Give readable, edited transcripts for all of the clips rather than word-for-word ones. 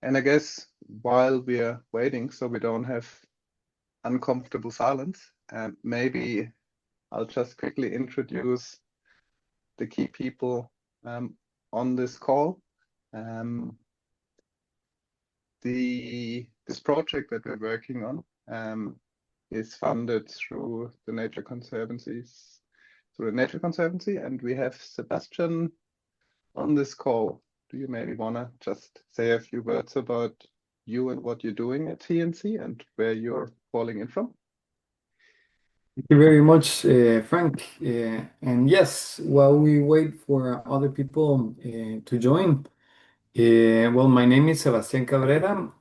And I guess while we are waiting, so we don't have uncomfortable silence, maybe I'll just quickly introduce the key people on this call. This project that we're working on is funded through the Nature Conservancies, and we have Sebastian on this call. Do you maybe want to just say a few words about you and what you're doing at TNC and where you're calling in from? Thank you very much, Frank. And yes, while we wait for other people to join, well, my name is Sebastián Cabrera.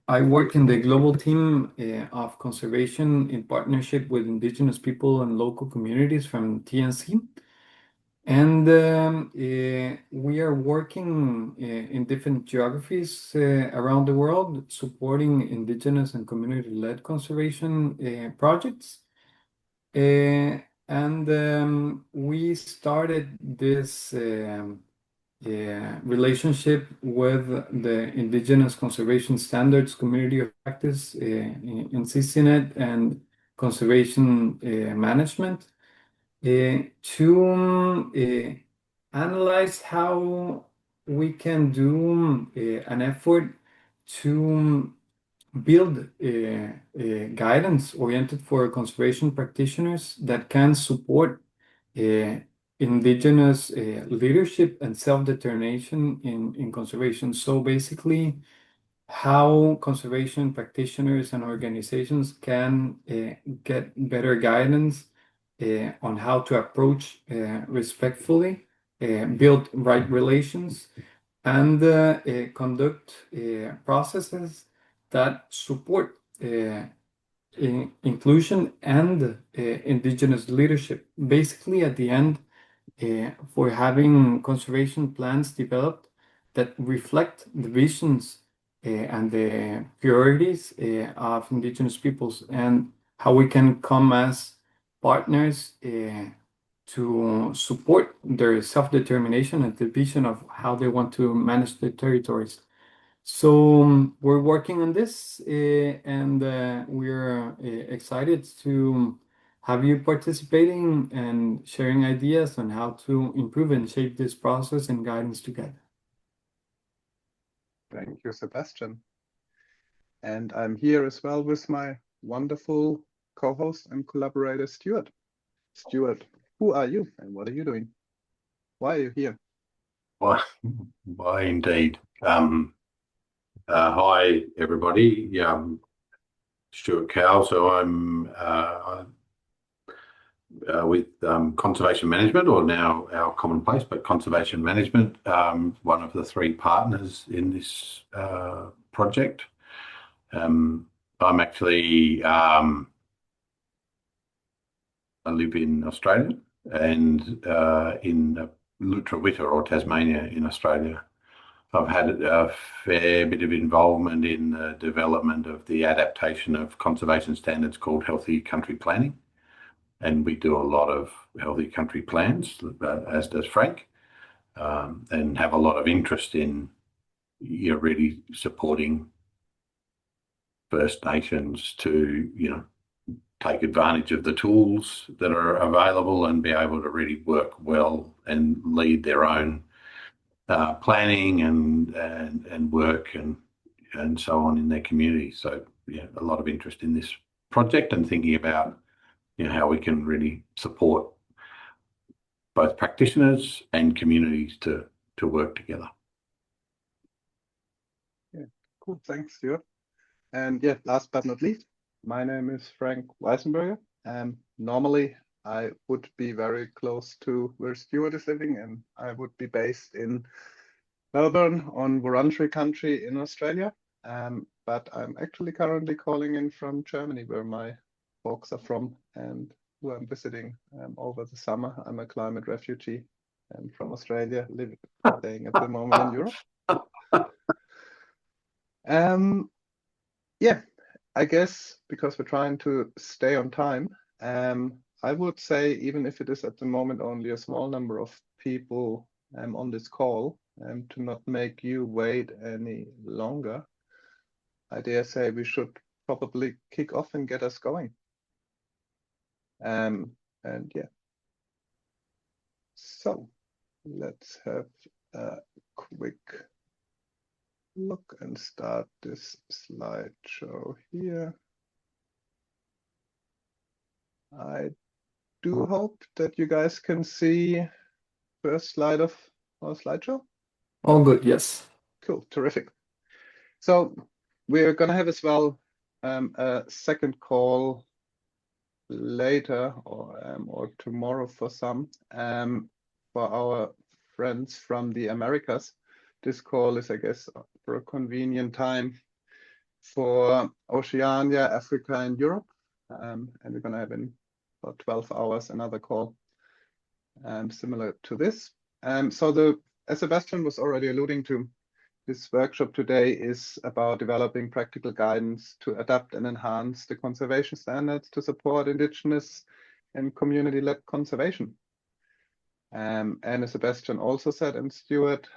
I work in the global team of conservation in partnership with indigenous people and local communities from TNC. And we are working in different geographies around the world, supporting indigenous and community-led conservation projects. And we started this relationship with the Indigenous Conservation Standards Community of Practice in CCNet and Conservation Management to analyze how we can do an effort to build guidance oriented for conservation practitioners that can support indigenous leadership and self-determination in conservation. So basically, how conservation practitioners and organizations can get better guidance on how to approach respectfully, build right relations, and conduct processes that support inclusion and indigenous leadership. Basically, at the end, for having conservation plans developed that reflect the visions and the priorities of indigenous peoples, and how we can come as partners to support their self-determination and the vision of how they want to manage their territories. So we're working on this, and we're excited to have you participating and sharing ideas on how to improve and shape this process and guidance together. Thank you, Sebastian. And I'm here as well with my wonderful co-host and collaborator, Stuart. Stuart, who are you and what are you doing? Why are you here? Why indeed. Hi, everybody. Stuart Cowell. So I'm with Conservation Management, or now our commonplace, but Conservation Management, one of the three partners in this project. I'm actually, I live in Australia and in Lutruwita or Tasmania in Australia. I've had a fair bit of involvement in the development of the adaptation of conservation standards called Healthy Country Planning. And we do a lot of healthy country plans, as does Frank, and have a lot of interest in really supporting First Nations to, take advantage of the tools that are available and be able to really work well and lead their own planning and work and so on in their community. So a lot of interest in this project and thinking about how we can really support both practitioners and communities to work together. Yeah, cool. Thanks, Stuart. And yeah, last but not least, my name is Frank Weisenberger. Normally, I would be very close to where Stuart is living, and I would be based in Melbourne on Wurundjeri country in Australia. But I'm actually currently calling in from Germany, where my folks are from and who I'm visiting over the summer. I'm a climate refugee from Australia, staying at the moment in Europe. Yeah, I guess because we're trying to stay on time, I would say even if it is at the moment only a small number of people on this call, to not make you wait any longer, I dare say we should probably kick off and get us going. And yeah, so let's have a quick look and start this slideshow here. I do hope that you guys can see first slide of our slideshow. All good, yes. Cool, terrific. So we're gonna have as well a second call later or tomorrow for some for our friends from the Americas. This call is, I guess, for a convenient time for Oceania, Africa, and Europe. And we're gonna have in about 12 hours another call similar to this. So as Sebastian was already alluding to, this workshop today is about developing practical guidance to adapt and enhance the conservation standards to support Indigenous and community-led conservation. And as Sebastian also said, and Stuart,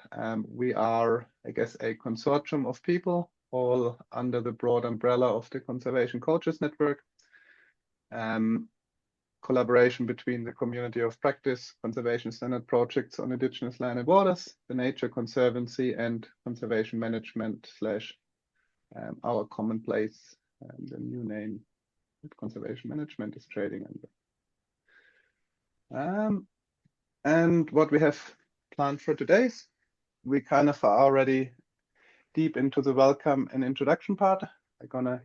we are, I guess, a consortium of people, all under the broad umbrella of the Conservation Coaches Network. Collaboration between the Community of Practice Conservation Standard Projects on Indigenous Land and Waters, the Nature Conservancy, and Conservation Management / our common place, the new name that Conservation Management is trading under. And what we have planned for today is we kind of are already deep into the welcome and introduction part. I'm gonna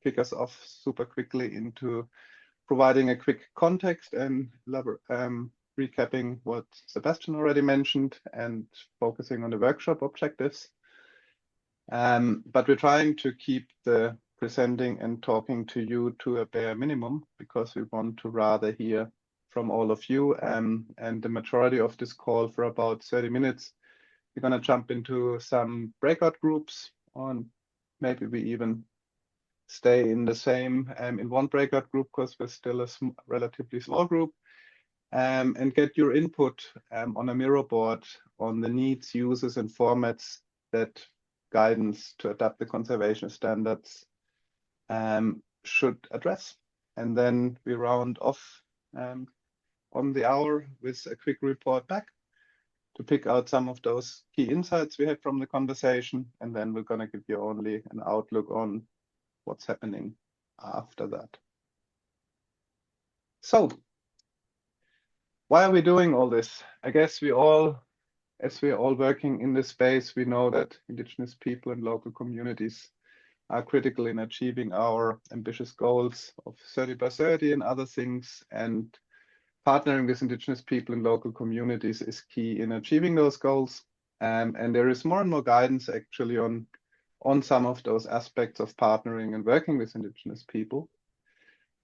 kick us off super quickly into providing a quick context and recapping what Sebastian already mentioned and focusing on the workshop objectives. But we're trying to keep the presenting and talking to you to a bare minimum because we want to rather hear from all of you. And the majority of this call for about 30 minutes, we're gonna jump into some breakout groups on, maybe we even stay in the same in one breakout group because we're still a relatively small group, and get your input on a Miro board on the needs, uses, and formats that guidance to adapt the conservation standards should address. And then we round off on the hour with a quick report back to pick out some of those key insights we had from the conversation, and then we're gonna give you only an outlook on what's happening after that. So why are we doing all this? I guess as we're all working in this space, we know that Indigenous people and local communities are critical in achieving our ambitious goals of 30 by 30 and other things. And partnering with Indigenous people and local communities is key in achieving those goals. And there is more and more guidance actually on some of those aspects of partnering and working with Indigenous people.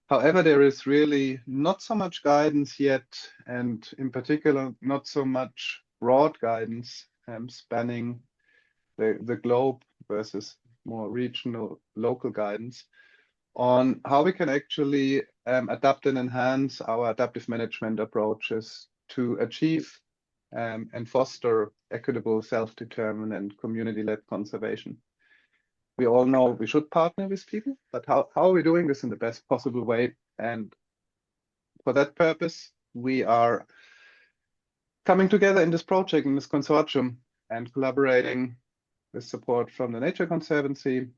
However, there is really not so much guidance yet, and in particular, not so much broad guidance spanning the globe versus more regional, local guidance on how we can actually adapt and enhance our adaptive management approaches to achieve and foster equitable, self-determined and community-led conservation. We all know we should partner with people, but how are we doing this in the best possible way? And for that purpose, we are coming together in this project, in this consortium, and collaborating with support from the Nature Conservancy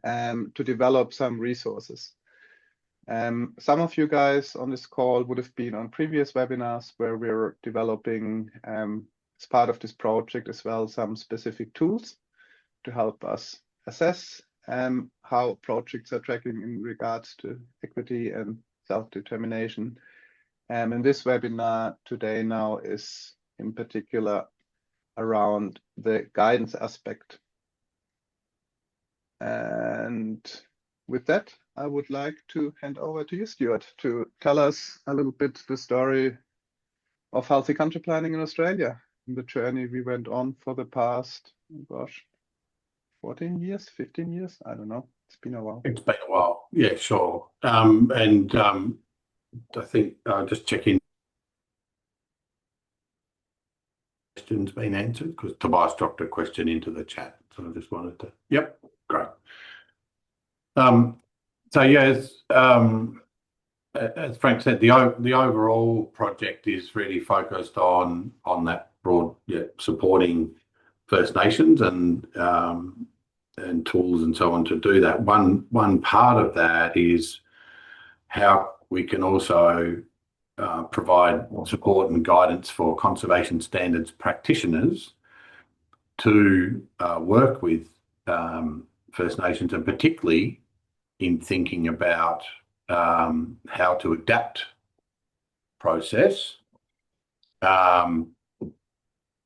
to develop some resources. Some of you guys on this call would have been on previous webinars where we're developing, as part of this project as well, some specific tools to help us assess how projects are tracking in regards to equity and self-determination. And this webinar today now is in particular around the guidance aspect. And with that, I would like to hand over to you, Stuart, to tell us a little bit the story of healthy country planning in Australia, and the journey we went on for the past, gosh, 14 years, 15 years? I don't know. It's been a while. It's been a while. Yeah, sure. I think just check in. questions been answered? Because Tobias dropped a question into the chat, so I just wanted to. Yep, great. So yes, as Frank said, the overall project is really focused on that broad, supporting First Nations and tools and so on to do that. One part of that is how we can also provide support and guidance for conservation standards practitioners to work with First Nations, and particularly in thinking about how to adapt process and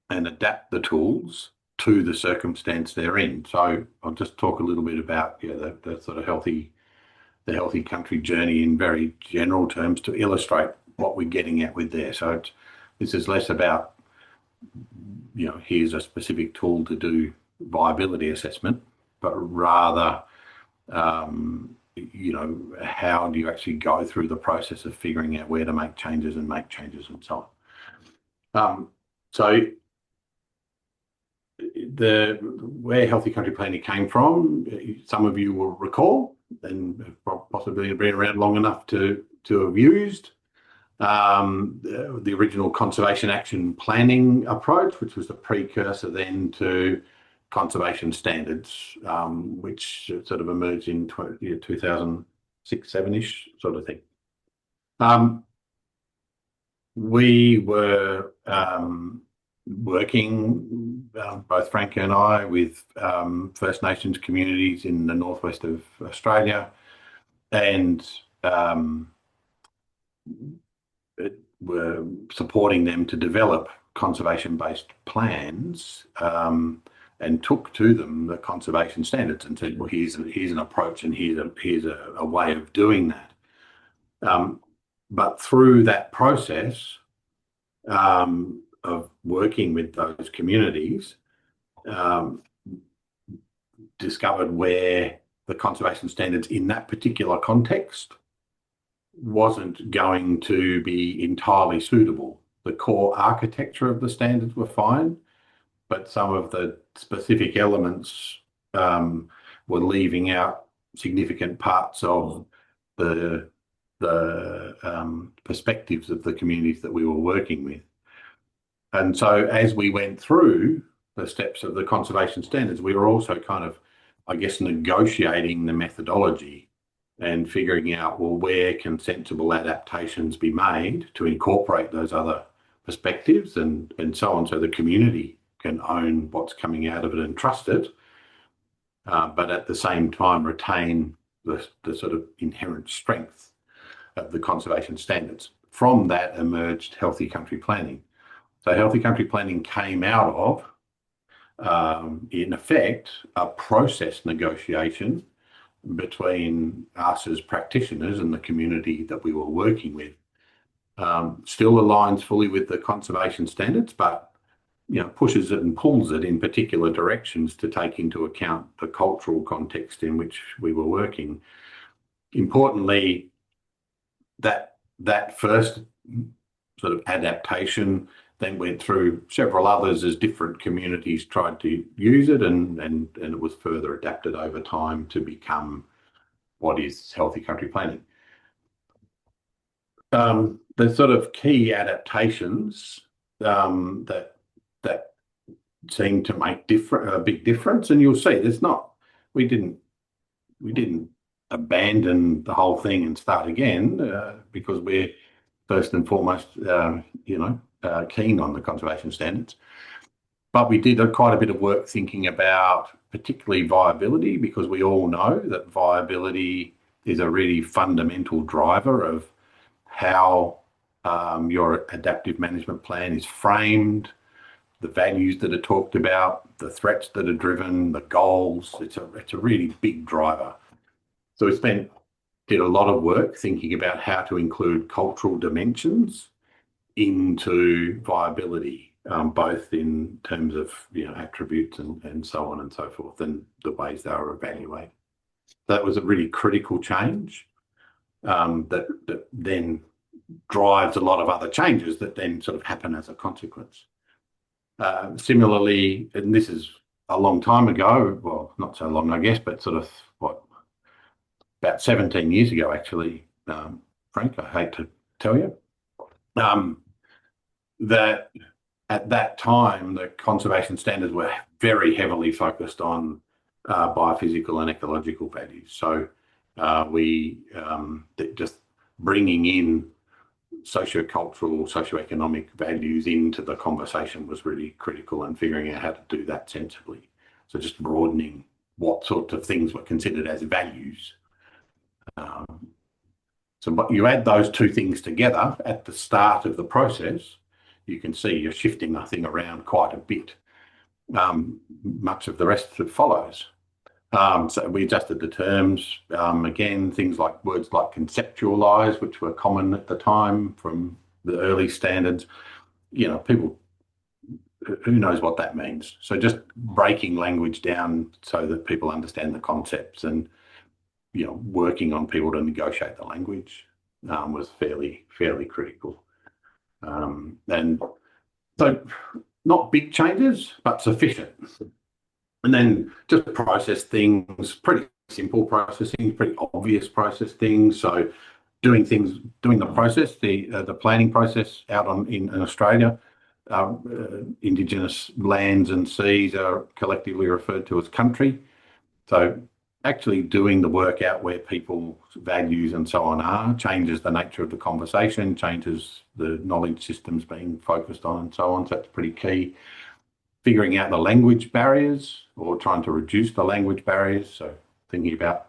adapt the tools to the circumstance they're in. So I'll just talk a little bit about the sort of healthy country journey in very general terms to illustrate what we're getting at with there. So this is less about, here's a specific tool to do viability assessment, but rather, how do you actually go through the process of figuring out where to make changes and so on. So where Healthy Country Planning came from, some of you will recall, and possibly been around long enough to have used the original conservation action planning approach, which was the precursor then to conservation standards, which sort of emerged in 2006, 7-ish sort of thing. We were working, both Frank and I, with First Nations communities in the northwest of Australia, and were supporting them to develop conservation-based plans, and took to them the conservation standards and said, well, here's an approach and here's a way of doing that. But through that process of working with those communities, discovered where the conservation standards in that particular context wasn't going to be entirely suitable. The core architecture of the standards were fine, but some of the specific elements were leaving out significant parts of the perspectives of the communities that we were working with. And so as we went through the steps of the conservation standards, we were also kind of, I guess, negotiating the methodology and figuring out, well, where can sensible adaptations be made to incorporate those other perspectives and so on, so the community can own what's coming out of it and trust it, but at the same time retain the sort of inherent strength of the conservation standards. From that emerged Healthy Country Planning. So Healthy Country Planning came out of, in effect, a process negotiation between us as practitioners and the community that we were working with. Still aligns fully with the conservation standards, but pushes it and pulls it in particular directions to take into account the cultural context in which we were working. Importantly, that first sort of adaptation then went through several others as different communities tried to use it, and it was further adapted over time to become what is Healthy Country Planning. The sort of key adaptations that seem to make a big difference, and you'll see we didn't abandon the whole thing and start again, because we're first and foremost keen on the conservation standards. But we did quite a bit of work thinking about particularly viability, because we all know that viability is a really fundamental driver of how your adaptive management plan is framed, the values that are talked about, the threats that are driven, the goals. It's a really big driver. So we did a lot of work thinking about how to include cultural dimensions into viability, both in terms of attributes and so on and so forth, and the ways they were evaluated. That was a really critical change that then drives a lot of other changes that then sort of happen as a consequence. Similarly, and this is a long time ago, well, not so long, I guess, but sort of about 17 years ago, actually, Frank, I hate to tell you, that at that time, the conservation standards were very heavily focused on biophysical and ecological values. So just bringing in sociocultural, socioeconomic values into the conversation was really critical, and figuring out how to do that sensibly. So just broadening what sorts of things were considered as values. So you add those two things together at the start of the process, you can see you're shifting the thing around quite a bit. Much of the rest that follows. So we adjusted the terms. Again, things like words like conceptualise, which were common at the time from the early standards. People, who knows what that means? So just breaking language down so that people understand the concepts, and working on people to negotiate the language was fairly critical. And so not big changes, but sufficient. And then just process things, pretty simple processing, pretty obvious process things. So doing the process, the planning process out in Australia, Indigenous lands and seas are collectively referred to as country. So actually doing the work out where people's values and so on are changes the nature of the conversation, changes the knowledge systems being focused on and so on. So that's pretty key. Figuring out the language barriers, or trying to reduce the language barriers. So thinking about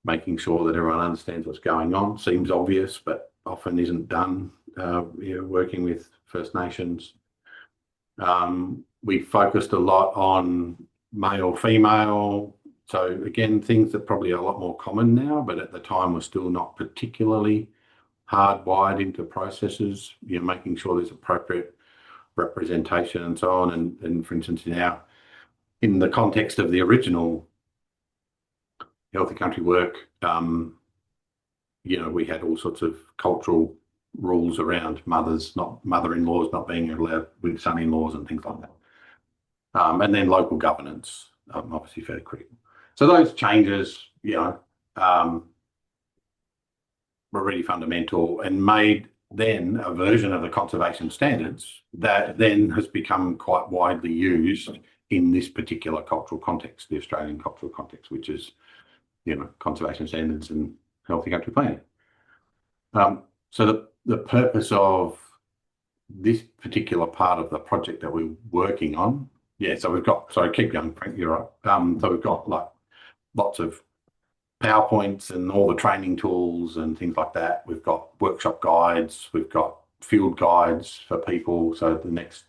making sure that everyone understands what's going on seems obvious, but often isn't done. Working with First Nations. We focused a lot on male, female. So again, things that probably are a lot more common now, but at the time were still not particularly hardwired into processes. Making sure there's appropriate representation and so on. And for instance, now in the context of the original Healthy Country work, we had all sorts of cultural rules around mother-in-laws not being allowed with son-in-laws and things like that. And then local governance, obviously fairly critical. So those changes, were really fundamental, and made then a version of the conservation standards that then has become quite widely used in this particular cultural context, the Australian cultural context, which is, conservation standards and healthy country planning. So the purpose of this particular part of the project that we're working on, so keep going, Frank, you're right. So we've got like lots of PowerPoints and all the training tools and things like that. We've got workshop guides, we've got field guides for people. So the next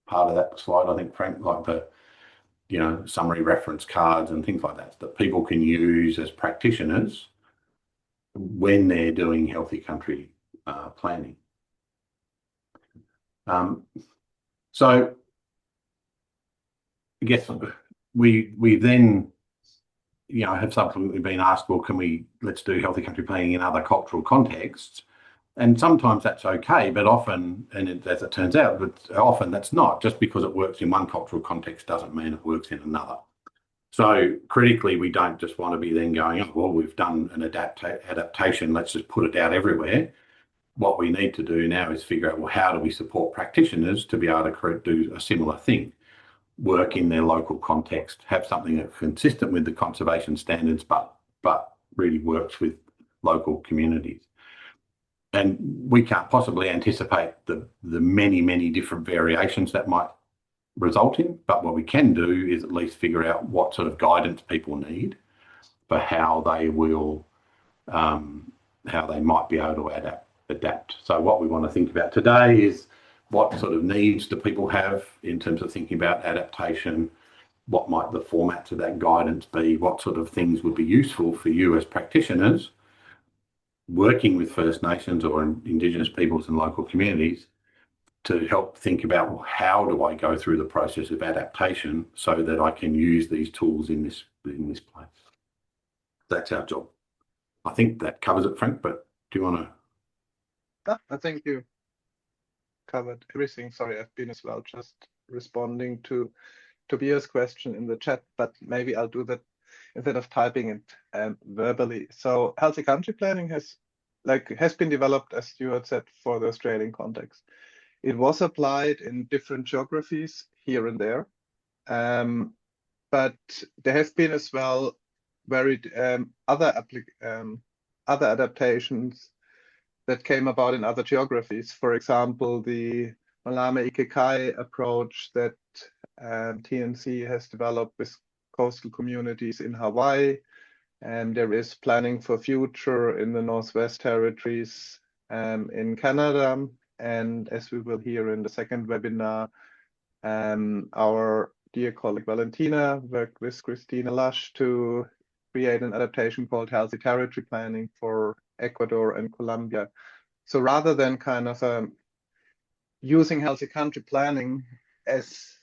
part of that slide, I think, Frank, like the summary reference cards and things like that people can use as practitioners when they're doing healthy country planning. So I guess we then have subsequently been asked, well, let's do healthy country planning in other cultural contexts? And sometimes that's okay, but often, as it turns out, but often that's not. Just because it works in one cultural context doesn't mean it works in another. So critically, we don't just want to be then going, oh, well, we've done an adaptation, let's just put it out everywhere. What we need to do now is figure out, well, how do we support practitioners to be able to do a similar thing? Work in their local context, have something that's consistent with the conservation standards, but really works with local communities. And we can't possibly anticipate the many different variations that might result in, but what we can do is at least figure out what sort of guidance people need for how they might be able to adapt. So what we want to think about today is, what sort of needs do people have in terms of thinking about adaptation? What might the formats of that guidance be? What sort of things would be useful for you as practitioners working with First Nations or Indigenous peoples and local communities to help think about, well, how do I go through the process of adaptation so that I can use these tools in this place? That's our job. I think that covers it, Frank, but do you want to? I think you covered everything. Sorry, I've been as well, just responding to Tobias' question in the chat, but maybe I'll do that instead of typing it verbally. So healthy country planning has been developed, as Stuart said, for the Australian context. It was applied in different geographies here and there, but there have been as well varied other adaptations that came about in other geographies. For example, the Malame Ikekai approach that TNC has developed with coastal communities in Hawaii, and there is planning for future in the Northwest Territories in Canada. And as we will hear in the second webinar, our dear colleague Valentina worked with Christina Lush to create an adaptation called Healthy Territory Planning for Ecuador and Colombia. So rather than kind of using healthy country planning as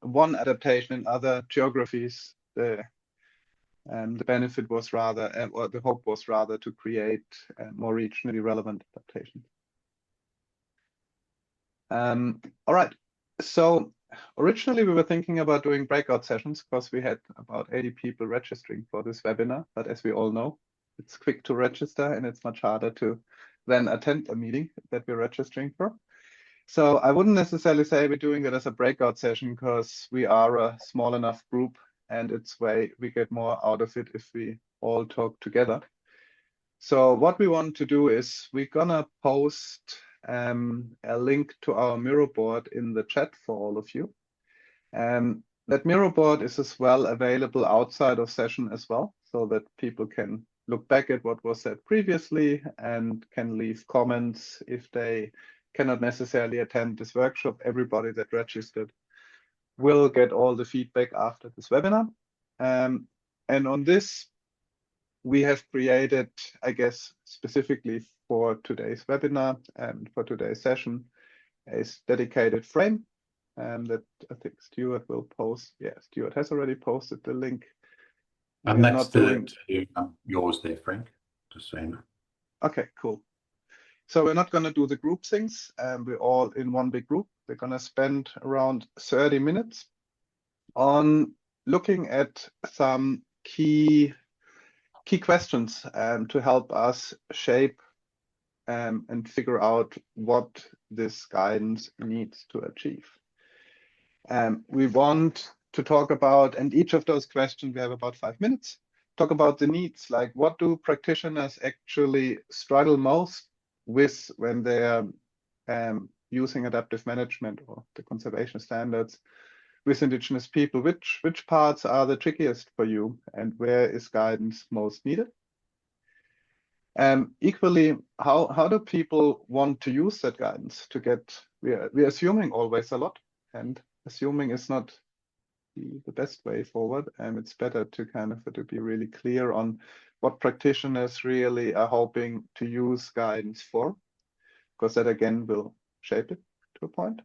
one adaptation in other geographies, the benefit was rather, or the hope was rather, to create more regionally relevant adaptations. All right, so originally we were thinking about doing breakout sessions because we had about 80 people registering for this webinar, but as we all know, it's quick to register and it's much harder to then attend a meeting that we're registering for. So I wouldn't necessarily say we're doing it as a breakout session because we are a small enough group and we get more out of it if we all talk together. So what we want to do is we're gonna post a link to our Miro board in the chat for all of you. That Miro board is as well available outside of session as well, so that people can look back at what was said previously and can leave comments if they cannot necessarily attend this workshop. Everybody that registered will get all the feedback after this webinar. And on this, we have created, I guess, specifically for today's webinar and for today's session, a dedicated frame that I think Stuart will post. Yeah, Stuart has already posted the link. And that's yours there, Frank, just so you know. Okay, cool. So we're not going to do the group things. We're all in one big group. We're going to spend around 30 minutes on looking at some key questions to help us shape and figure out what this guidance needs to achieve. We want to talk about, and each of those questions, we have about 5 minutes, talk about the needs, like what do practitioners actually struggle most with when they're using adaptive management or the conservation standards with Indigenous people. Which parts are the trickiest for you and where is guidance most needed? Equally, how do people want to use that guidance to get, we're assuming always a lot, and assuming is not the best way forward. It's better to kind of to be really clear on what practitioners really are hoping to use guidance for, because that again will shape it to a point.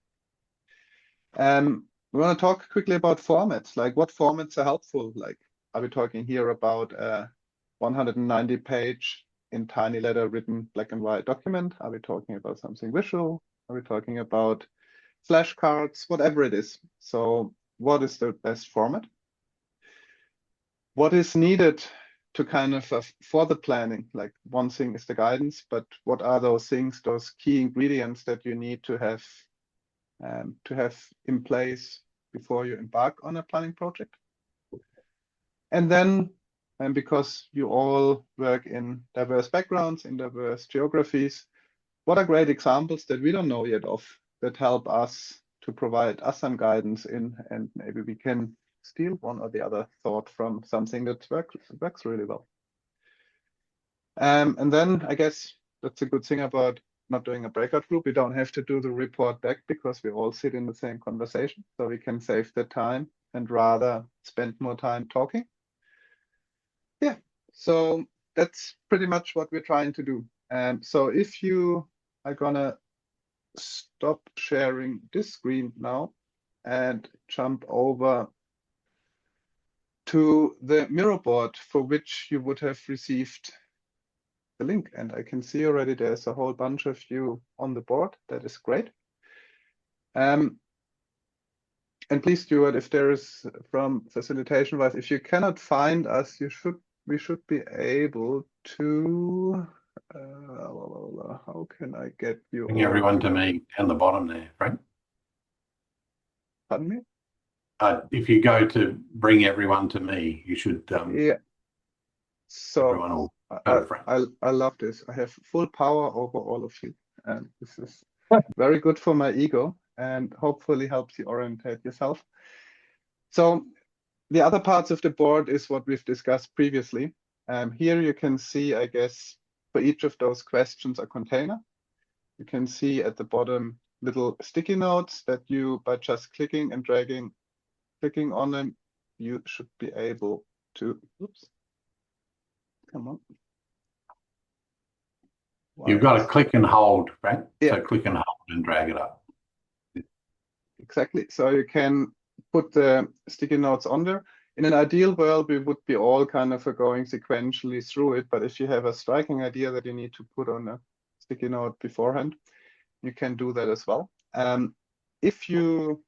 We want to talk quickly about formats, like what formats are helpful. Like, are we talking here about a 190-page in tiny letter written black and white document? Are we talking about something visual? Are we talking about flashcards? Whatever it is. So what is the best format? What is needed to kind of for the planning? Like, one thing is the guidance, but what are those things, those key ingredients that you need to have in place before you embark on a planning project? And then, because you all work in diverse backgrounds, in diverse geographies, what are great examples that we don't know yet of that help us to provide us some guidance in, and maybe we can steal one or the other thought from something that works really well. And then I guess that's a good thing about not doing a breakout group. We don't have to do the report back because we all sit in the same conversation. So we can save the time and rather spend more time talking. Yeah, so that's pretty much what we're trying to do. So if you are gonna stop sharing this screen now and jump over to the Miro board for which you would have received the link. And I can see already there's a whole bunch of you on the board. That is great. And please, Stuart, if there is from facilitation wise, if you cannot find us, we should be able to. How can I get you? Bring everyone to me down the bottom there, Frank. Pardon me? If you go to bring everyone to me, you should. Yeah. So everyone will go to Frank. I love this. I have full power over all of you, and this is very good for my ego, and hopefully helps you orientate yourself. So the other parts of the board is what we've discussed previously. Here you can see, I guess, for each of those questions, a container. You can see at the bottom little sticky notes that you, by just clicking and dragging, clicking on them, you should be able to, oops, come on. You've got to click and hold, Frank. Yeah. So click and hold and drag it up. Exactly. So you can put the sticky notes on there. In an ideal world, we would be all kind of going sequentially through it. But if you have a striking idea that you need to put on a sticky note beforehand, you can do that as well. If you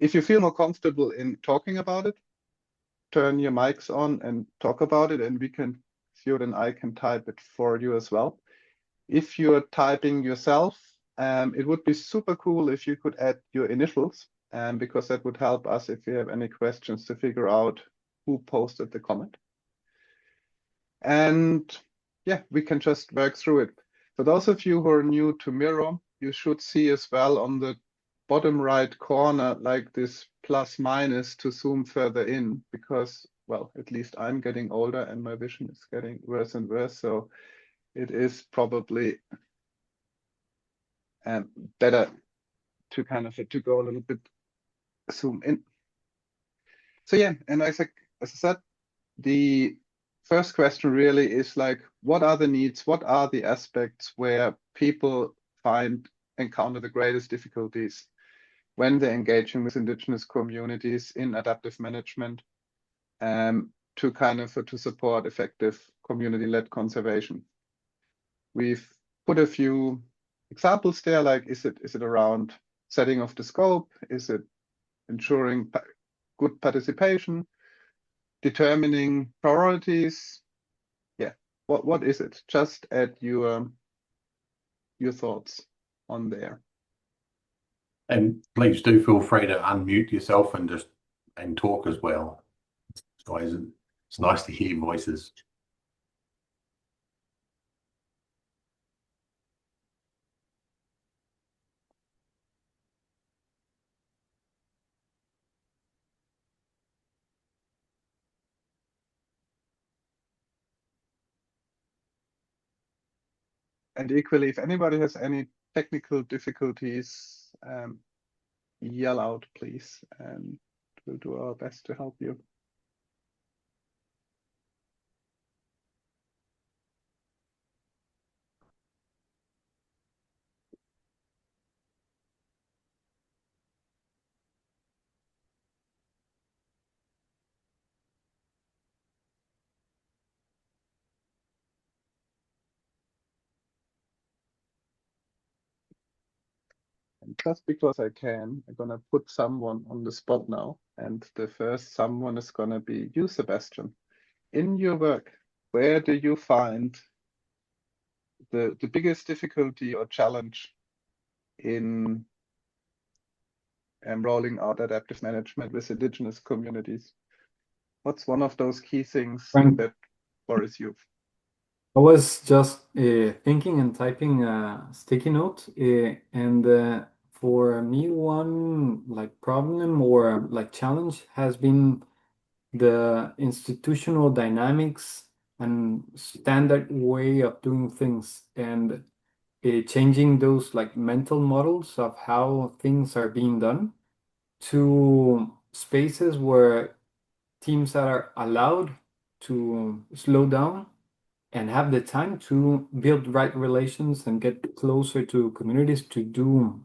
feel more comfortable in talking about it, turn your mics on and talk about it, and Stuart and I can type it for you as well. If you're typing yourself, it would be super cool if you could add your initials, because that would help us if you have any questions to figure out who posted the comment. And yeah, we can just work through it. For those of you who are new to Miro, you should see as well on the bottom right corner, like this plus minus to zoom further in, because, well, at least I'm getting older and my vision is getting worse and worse. So it is probably better to kind of to go a little bit zoom in. So yeah, and as I said, the first question really is like, what are the needs? What are the aspects where people encounter the greatest difficulties when they're engaging with indigenous communities in adaptive management, to kind of to support effective community-led conservation? We've put a few examples there, like is it around setting of the scope? Is it ensuring good participation? Determining priorities? Yeah, what is it? Just add your thoughts on there. And please do feel free to unmute yourself and talk as well. It's nice to hear voices. And equally, if anybody has any technical difficulties, yell out, please, and we'll do our best to help you. And just because I can, I'm gonna put someone on the spot now. And the first someone is gonna be you, Sebastian. In your work, where do you find the biggest difficulty or challenge in rolling out adaptive management with indigenous communities? What's one of those key things that worries you? I was just thinking and typing a sticky note, and for me, one like problem or like challenge has been the institutional dynamics and standard way of doing things, and changing those like mental models of how things are being done to spaces where teams that are allowed to slow down and have the time to build right relations and get closer to communities to do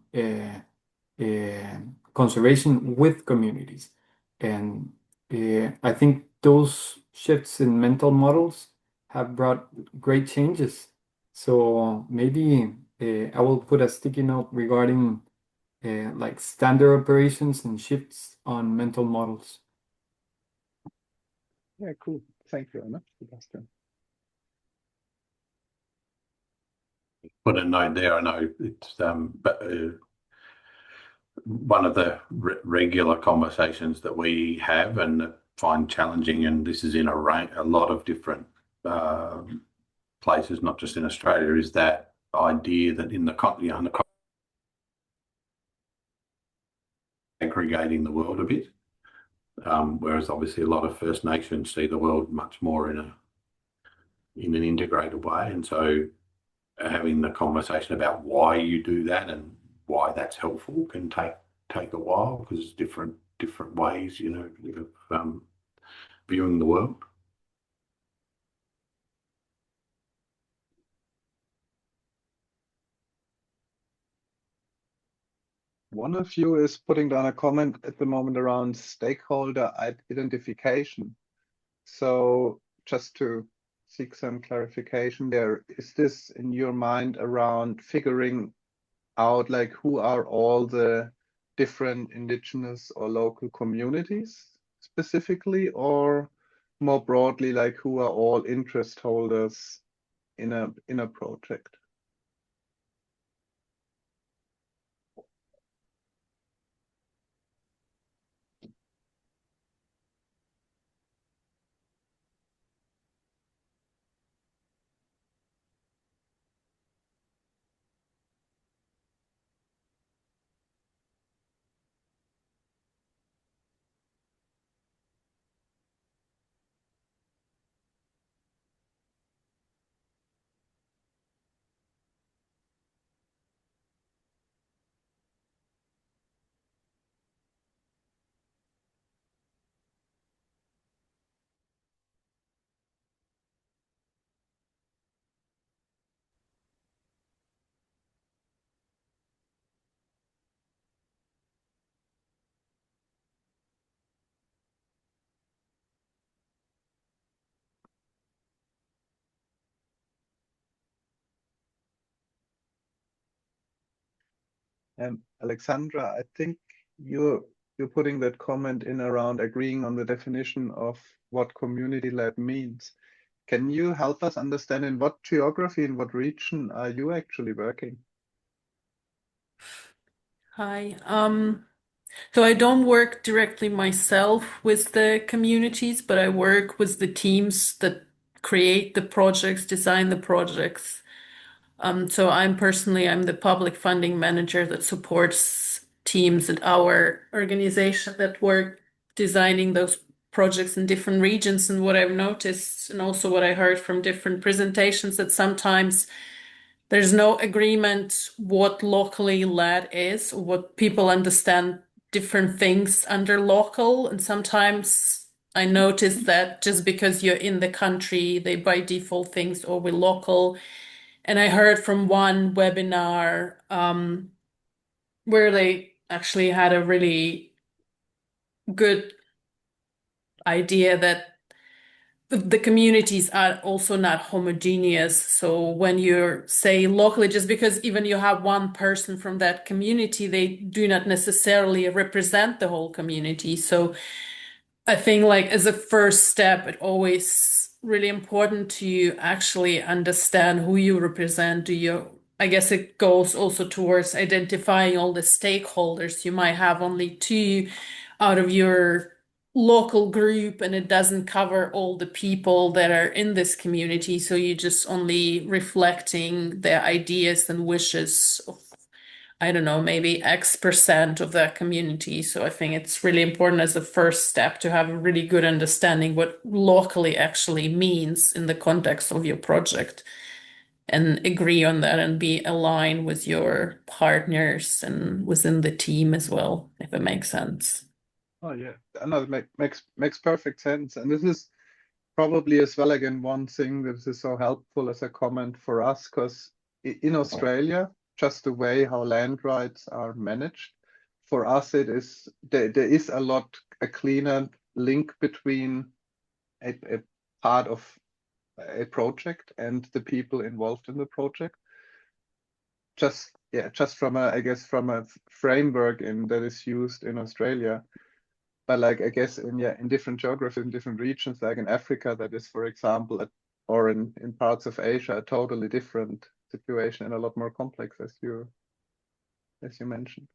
conservation with communities. And I think those shifts in mental models have brought great changes. So maybe I will put a sticky note regarding like standard operations and shifts on mental models. Yeah, cool. Thank you, Anna, Sebastian. Put a note there. I know it's one of the regular conversations that we have and find challenging, and this is in a lot of different places, not just in Australia, is that idea that in the aggregating the world a bit, whereas obviously a lot of First Nations see the world much more in an integrated way, and so having the conversation about why you do that and why that's helpful can take a while, because it's different ways, of viewing the world. One of you is putting down a comment at the moment around stakeholder identification. So just to seek some clarification there, is this in your mind around figuring out like who are all the different indigenous or local communities specifically, or more broadly, like who are all interest holders in a project? Alexandra, I think you're putting that comment in around agreeing on the definition of what community-led means. Can you help us understand in what geography, in what region are you actually working? Hi. So I don't work directly myself with the communities, but I work with the teams that create the projects, design the projects. So I'm the public funding manager that supports teams at our organization that work designing those projects in different regions. And what I've noticed, and also what I heard from different presentations, that sometimes there's no agreement what locally led is, or what people understand different things under local. And sometimes I notice that just because you're in the country, they by default things over local. And I heard from one webinar where they actually had a really good idea that the communities are also not homogeneous. So when you're, say, locally, just because even you have one person from that community, they do not necessarily represent the whole community. So I think like as a first step, it always really important to actually understand who you represent. I guess it goes also towards identifying all the stakeholders. You might have only 2 out of your local group, and it doesn't cover all the people that are in this community. So you're just only reflecting their ideas and wishes of, I don't know, maybe X% of that community. So I think it's really important as a first step to have a really good understanding what locally actually means in the context of your project, and agree on that and be aligned with your partners and within the team as well, if it makes sense. Oh yeah, no, it makes perfect sense. And this is probably as well, again, one thing that is so helpful as a comment for us, because in Australia, just the way how land rights are managed, for us it is there is a cleaner link between a part of a project and the people involved in the project. Just yeah, just from a, I guess from a framework that is used in Australia. But like I guess in different geographies, in different regions, like in Africa, that is, for example, or in parts of Asia, a totally different situation and a lot more complex, as you mentioned.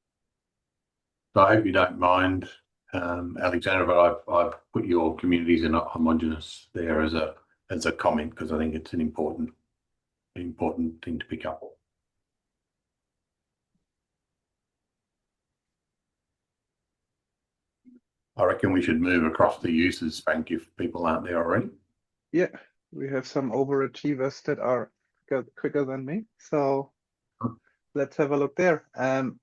So I hope you don't mind, Alexandra, but I've put your communities in a homogenous there as a comment, because I think it's an important thing to pick up. I reckon we should move across the users, Frank, if people aren't there already. Yeah, we have some overachievers that are quicker than me. So let's have a look there.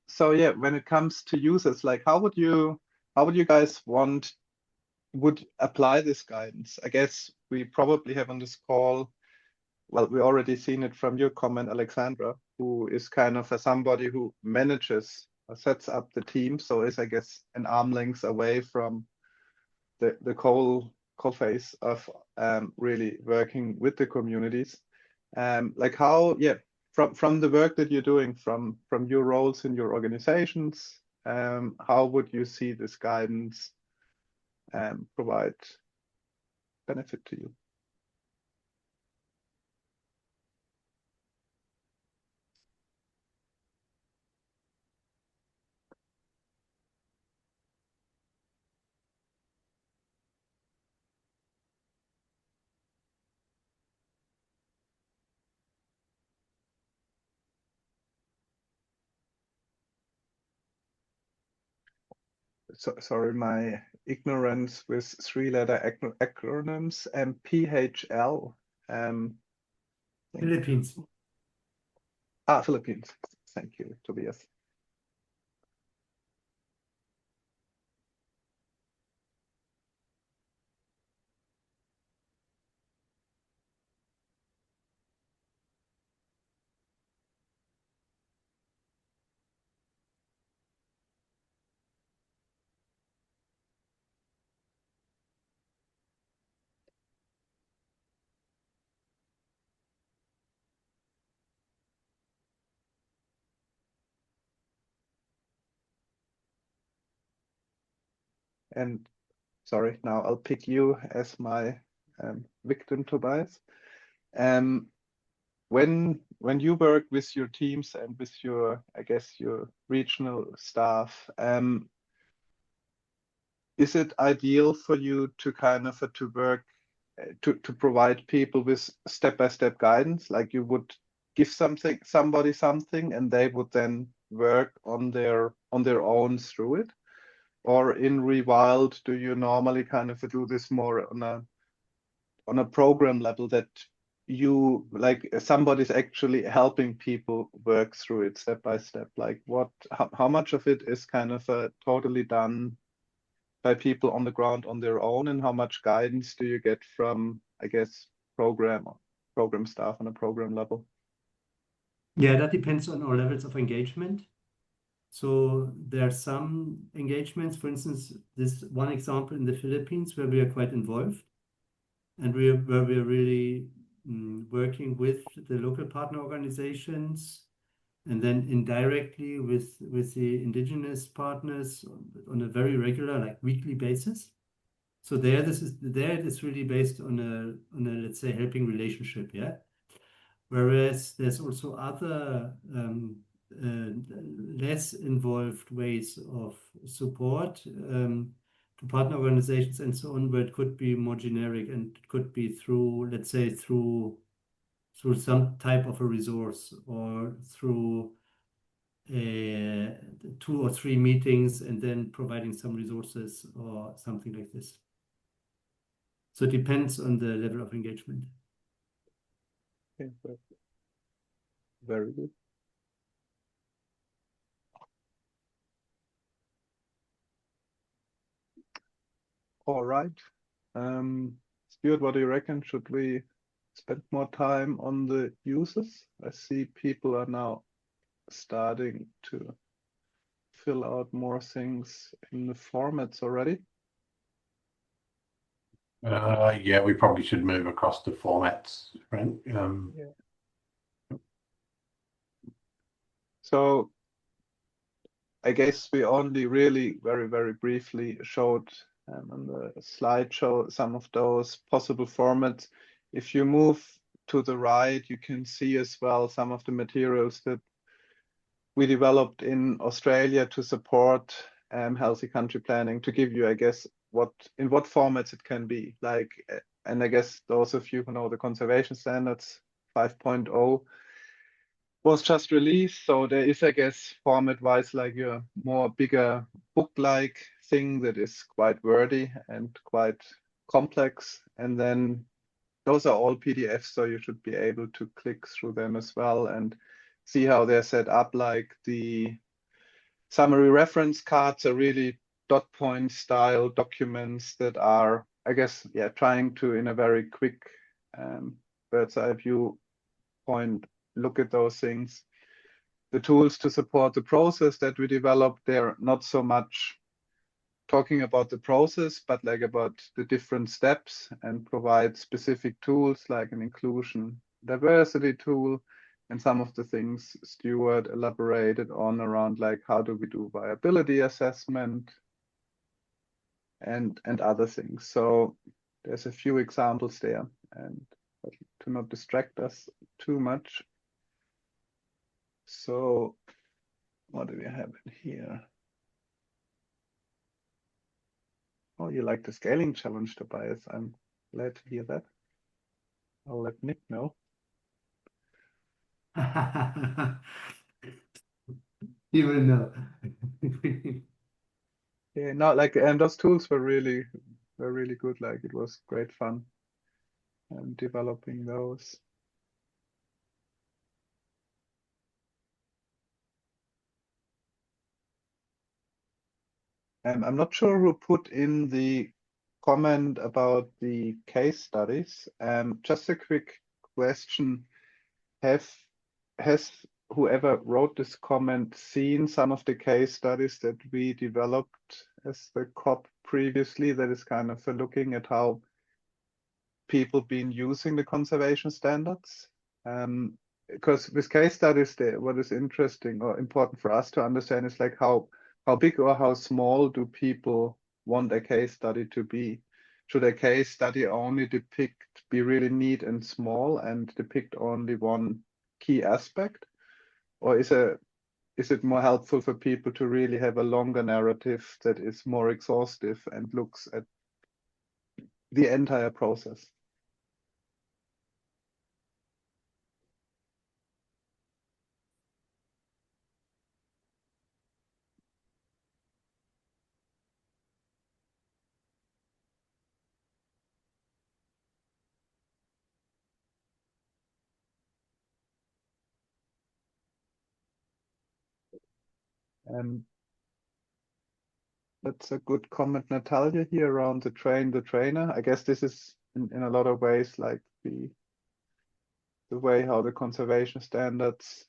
So yeah, when it comes to users, like how would you guys would apply this guidance? I guess we probably have on this call, well, we already seen it from your comment, Alexandra, who is kind of somebody who manages or sets up the team. So is, I guess, an arm length away from the coal phase of really working with the communities. Like how, yeah, from the work that you're doing, from your roles in your organizations, how would you see this guidance provide benefit to you? So, sorry, my ignorance with three-letter acronyms. PHL. Philippines. Philippines. Thank you, Tobias. And sorry, now I'll pick you as my victim, Tobias. When you work with your teams and with your, I guess, your regional staff, is it ideal for you to kind of to work to provide people with step-by-step guidance, like you would give somebody something and they would then work on their own through it? Or in Rewild, do you normally kind of do this more on a program level, that you, like, somebody's actually helping people work through it step by step? Like how much of it is kind of totally done by people on the ground on their own, and how much guidance do you get from, I guess, program staff on a program level? Yeah, that depends on our levels of engagement. So there are some engagements, for instance, this one example in the Philippines where we are quite involved, and where we are really working with the local partner organizations, and then indirectly with the indigenous partners on a very regular, like weekly basis. So it is really based on a let's say helping relationship, yeah. Whereas there's also other less involved ways of support to partner organizations and so on, where it could be more generic and it could be through, let's say, through some type of a resource, or through 2 or 3 meetings and then providing some resources or something like this. So it depends on the level of engagement. Okay, very good. All right. Stuart, what do you reckon? Should we spend more time on the users? I see people are now starting to fill out more things in the formats already. Yeah, we probably should move across to formats, Frank. Yeah. So I guess we only really very, very briefly showed on the slideshow some of those possible formats. If you move to the right, you can see as well some of the materials that we developed in Australia to support healthy country planning, to give you, I guess, in what formats it can be. Like, and I guess those of you who know the conservation standards 5.0 was just released. So there is, I guess, format-wise, like a more bigger book-like thing that is quite wordy and quite complex. And then those are all PDFs, so you should be able to click through them as well and see how they're set up. Like the summary reference cards are really dot point style documents that are, I guess, yeah, trying to, in a very quick bird's eye view point, look at those things. The tools to support the process that we developed, they're not so much talking about the process, but like about the different steps, and provide specific tools like an inclusion diversity tool, and some of the things Stuart elaborated on around, like how do we do viability assessment and other things. So there's a few examples there, and to not distract us too much. So what do we have in here? Oh, you like the scaling challenge, Tobias. I'm glad to hear that. I'll let Nick know. You will know. Yeah, no, like, and those tools were really good. Like, it was great fun developing those. I'm not sure who put in the comment about the case studies. Just a quick question. Has whoever wrote this comment seen some of the case studies that we developed as the COP previously? That is kind of looking at how people been using the conservation standards. Because with case studies, what is interesting or important for us to understand is like how big or how small do people want a case study to be? Should a case study only be really neat and small and depict only one key aspect? Or is it more helpful for people to really have a longer narrative that is more exhaustive and looks at the entire process? That's a good comment, Natalia, here around the train the trainer. I guess this is in a lot of ways like the way how the conservation standards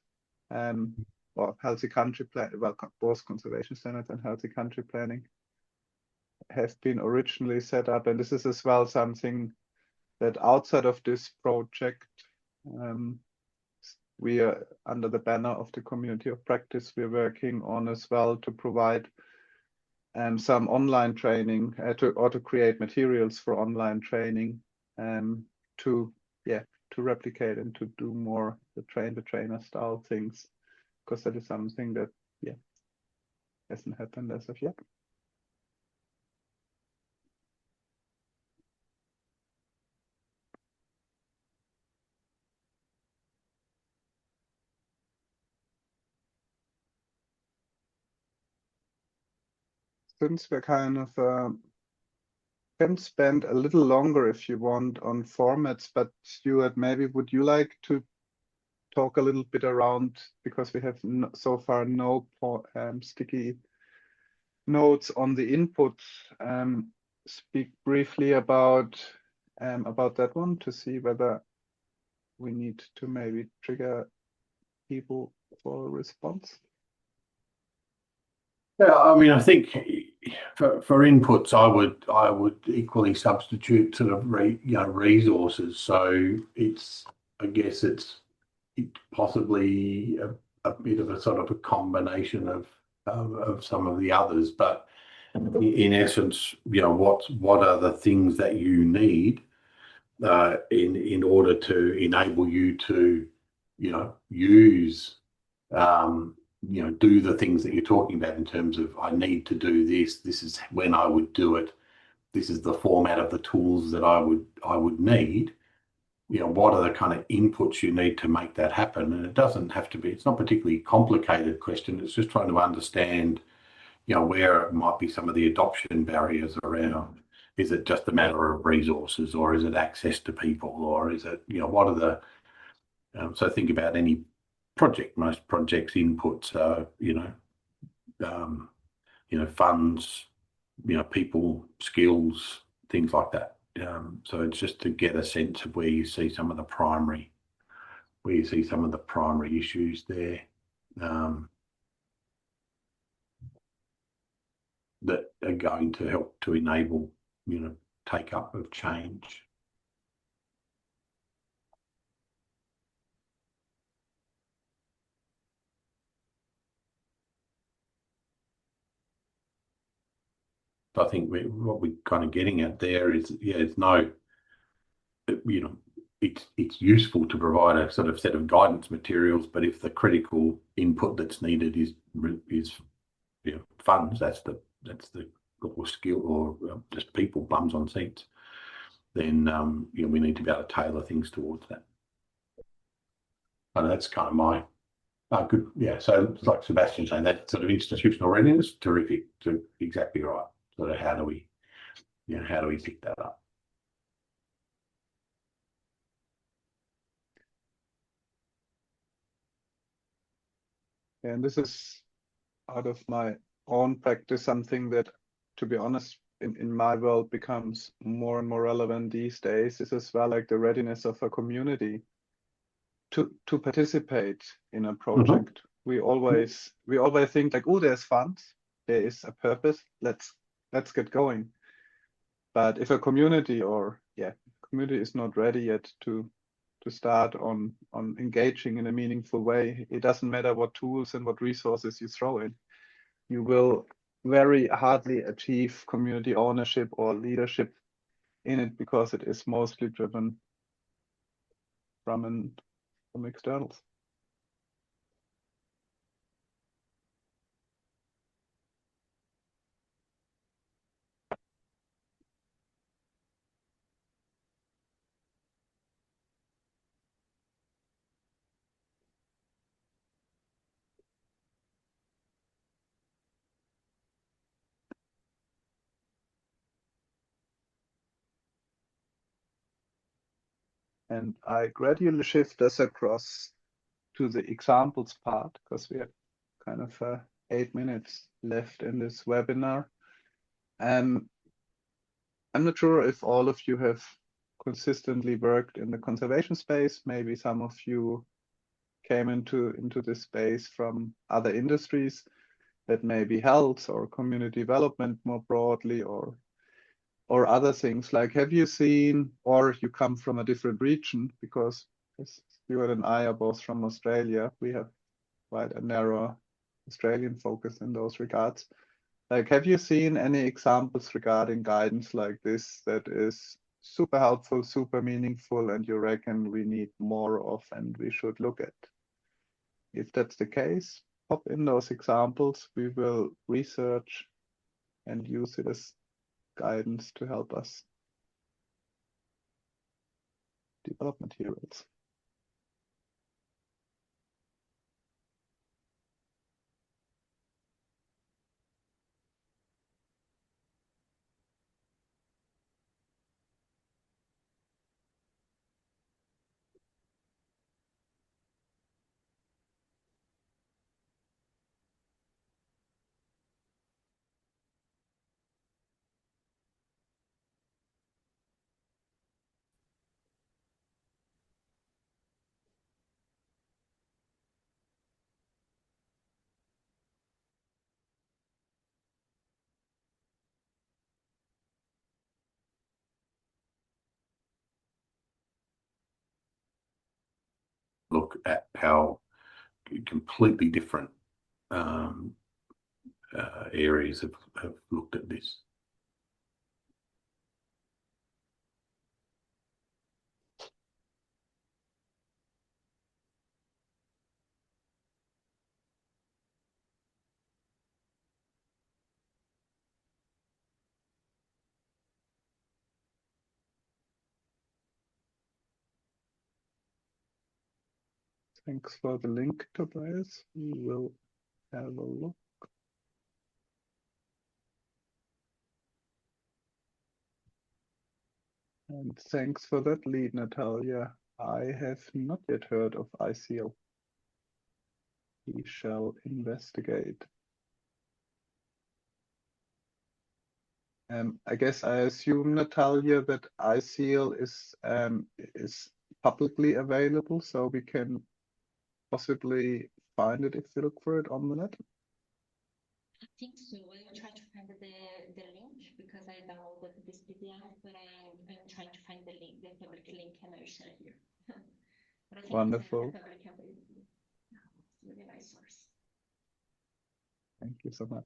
or healthy country plan, well, both conservation standards and healthy country planning have been originally set up. And this is as well something that outside of this project, we are under the banner of the community of practice, we're working on as well to provide some online training to create materials for online training to replicate and to do more the trainer style things, because that is something that hasn't happened as of yet. Since we're kind of can spend a little longer if you want on formats, but Stuart, maybe would you like to talk a little bit around, because we have so far no sticky notes on the inputs, speak briefly about that one to see whether we need to maybe trigger people for a response. Yeah, I mean, I think for inputs, I would equally substitute sort of resources. So I guess it's possibly a bit of a sort of a combination of some of the others. But in essence, what are the things that you need in order to enable you to, use, do the things that you're talking about in terms of, I need to do this. This is when I would do it. This is the format of the tools that I would need. What are the kind of inputs you need to make that happen? And it doesn't have to be, it's not a particularly complicated question. It's just trying to understand, where it might be some of the adoption barriers around. Is it just a matter of resources, or is it access to people, or is it, what are the, so think about any project. Most projects inputs are, funds, people, skills, things like that. So it's just to get a sense of where you see some of the primary issues there that are going to help to enable, take up of change. I think what we're kind of getting at there is, it's no, it's useful to provide a sort of set of guidance materials, but if the critical input that's needed is funds, that's the or skill, or just people, bums on seats, then we need to be able to tailor things towards that. And that's kind of my good. Yeah. So like Sebastian saying, that sort of institutional readiness, terrific, exactly right. So how do we pick that up? And this is out of my own practice, something that, to be honest, in my world becomes more and more relevant these days, is as well like the readiness of a community to participate in a project. We always think like, oh, there's funds, there is a purpose, let's get going. But if a community is not ready yet to start on engaging in a meaningful way, it doesn't matter what tools and what resources you throw in. You will very hardly achieve community ownership or leadership in it, because it is mostly driven from externals. And I gradually shift us across to the examples part, because we have kind of 8 minutes left in this webinar. I'm not sure if all of you have consistently worked in the conservation space. Maybe some of you came into this space from other industries, that may be health or community development more broadly, or other things. Like, have you seen, or you come from a different region, because Stuart and I are both from Australia. We have quite a narrow Australian focus in those regards. Like, have you seen any examples regarding guidance like this that is super helpful, super meaningful, and you reckon we need more of and we should look at? If that's the case, pop in those examples. We will research and use it as guidance to help us develop materials. Look at how completely different areas have looked at this. Thanks for the link, Tobias. We will have a look. And thanks for that lead, Natalia. I have not yet heard of ICL. We shall investigate. I guess I assume, Natalia, that ICL is publicly available, so we can possibly find it if we look for it on the net. I think so. I will try to find the link because I downloaded this PDF, but I'm trying to find the link, the public link, and I'll share here. But I think Wonderful. it's a public available. It's a really nice source. Thank you so much.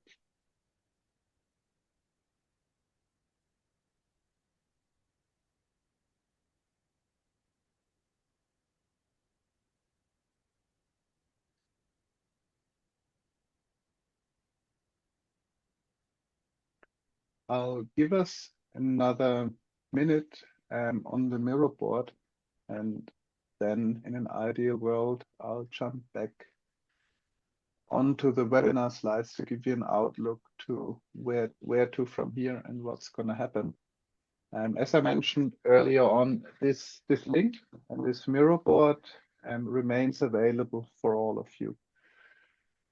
I'll give us another minute on the Miro board, and then in an ideal world, I'll jump back onto the webinar slides to give you an outlook to where to from here and what's going to happen. As I mentioned earlier on, this link and this Miro board remains available for all of you.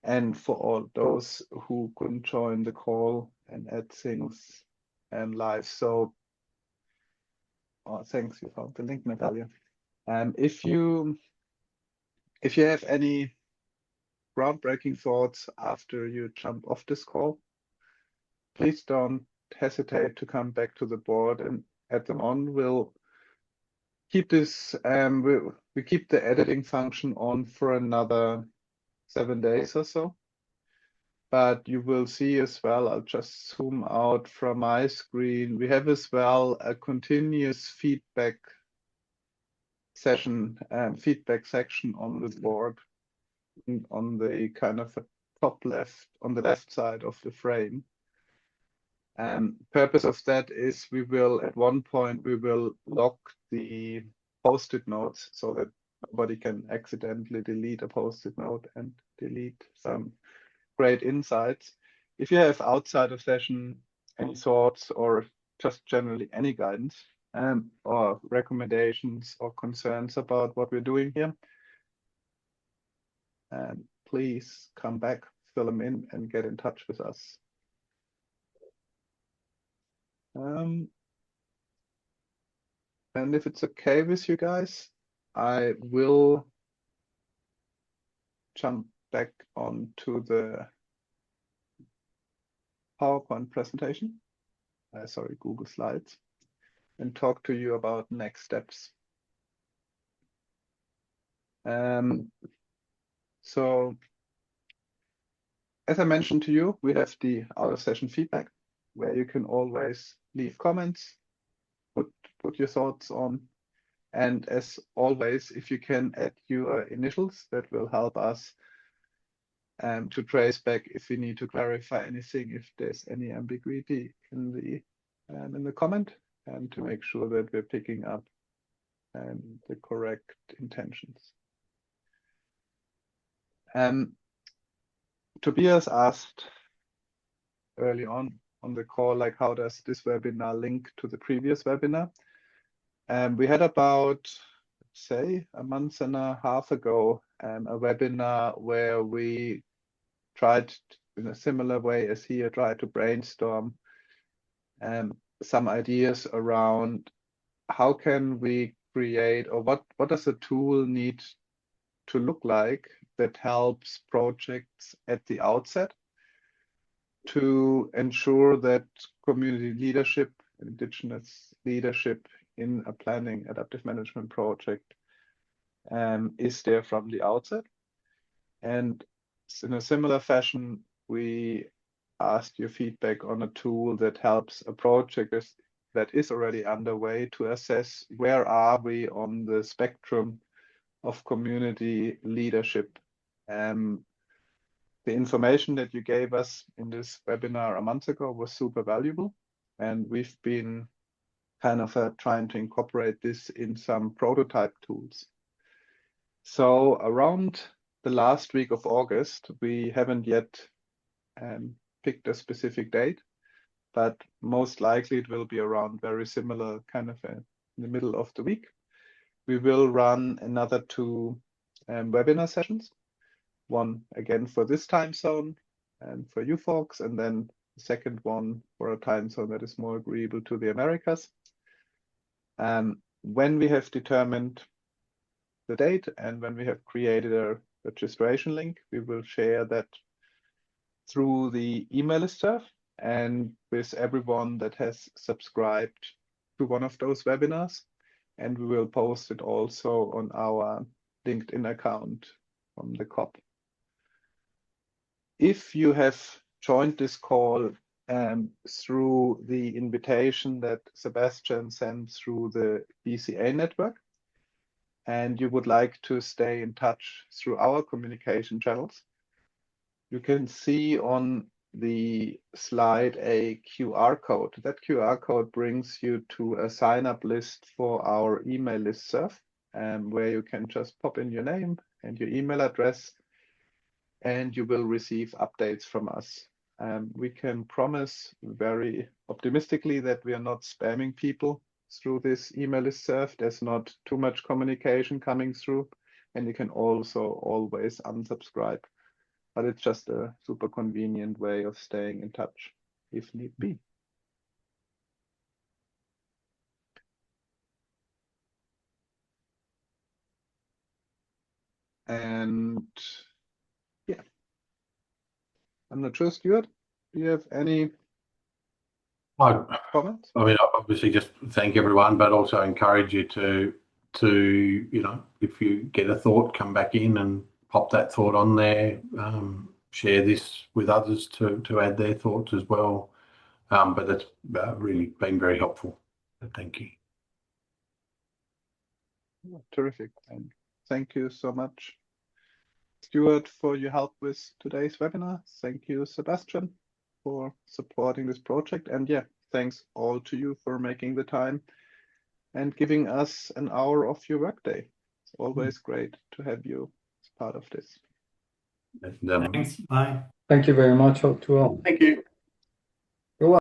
And for all those who couldn't join the call and add things live. So thanks, you found the link, Natalia. If you have any groundbreaking thoughts after you jump off this call, please don't hesitate to come back to the board and add them on. We'll keep this, we keep the editing function on for another 7 days or so. But you will see as well, I'll just zoom out from my screen. We have as well a continuous feedback session, feedback section on the board, on the kind of top left, on the left side of the frame. Purpose of that is we will, at one point, we will lock the post-it notes so that nobody can accidentally delete a post-it note and delete some great insights. If you have outside of session any thoughts or just generally any guidance or recommendations or concerns about what we're doing here, please come back, fill them in, and get in touch with us. And if it's okay with you guys, I will jump back onto the PowerPoint presentation, sorry, Google Slides, and talk to you about next steps. So, as I mentioned to you, we have the out-of-session feedback, where you can always leave comments, put your thoughts on. And as always, if you can add your initials, that will help us to trace back if we need to clarify anything, if there's any ambiguity in the comment, and to make sure that we're picking up the correct intentions. Tobias asked early on the call, like, how does this webinar link to the previous webinar? We had about, say, a month and a half ago, a webinar where we tried, in a similar way as here, tried to brainstorm some ideas around how can we create, or what does a tool need to look like that helps projects at the outset to ensure that community leadership, indigenous leadership in a planning adaptive management project is there from the outset. And in a similar fashion, we asked your feedback on a tool that helps a project that is already underway to assess where are we on the spectrum of community leadership. The information that you gave us in this webinar a month ago was super valuable, and we've been kind of trying to incorporate this in some prototype tools. So around the last week of August, we haven't yet picked a specific date, but most likely it will be around very similar kind of in the middle of the week. We will run another 2 webinar sessions, one again for this time zone and for you folks, and then the second one for a time zone that is more agreeable to the Americas. When we have determined the date and when we have created a registration link, we will share that through the email listserv and with everyone that has subscribed to one of those webinars. And we will post it also on our LinkedIn account from the COP. If you have joined this call through the invitation that Sebastian sent through the BCA network, and you would like to stay in touch through our communication channels, you can see on the slide a QR code. That QR code brings you to a sign-up list for our email listserv, where you can just pop in your name and your email address, and you will receive updates from us. We can promise very optimistically that we are not spamming people through this email listserv. There's not too much communication coming through, and you can also always unsubscribe. But it's just a super convenient way of staying in touch if need be. And yeah, I'm not sure, Stuart, do you have any comments? I mean, obviously just thank everyone, but also encourage you to, if you get a thought, come back in and pop that thought on there. Share this with others to add their thoughts as well. But it's really been very helpful. So thank you. Terrific. And thank you so much, Stuart, for your help with today's webinar. Thank you, Sebastian, for supporting this project. And yeah, thanks all to you for making the time and giving us an hour of your workday. It's always great to have you as part of this. And, Thanks. Bye. Thank you very much, all to all. thank you.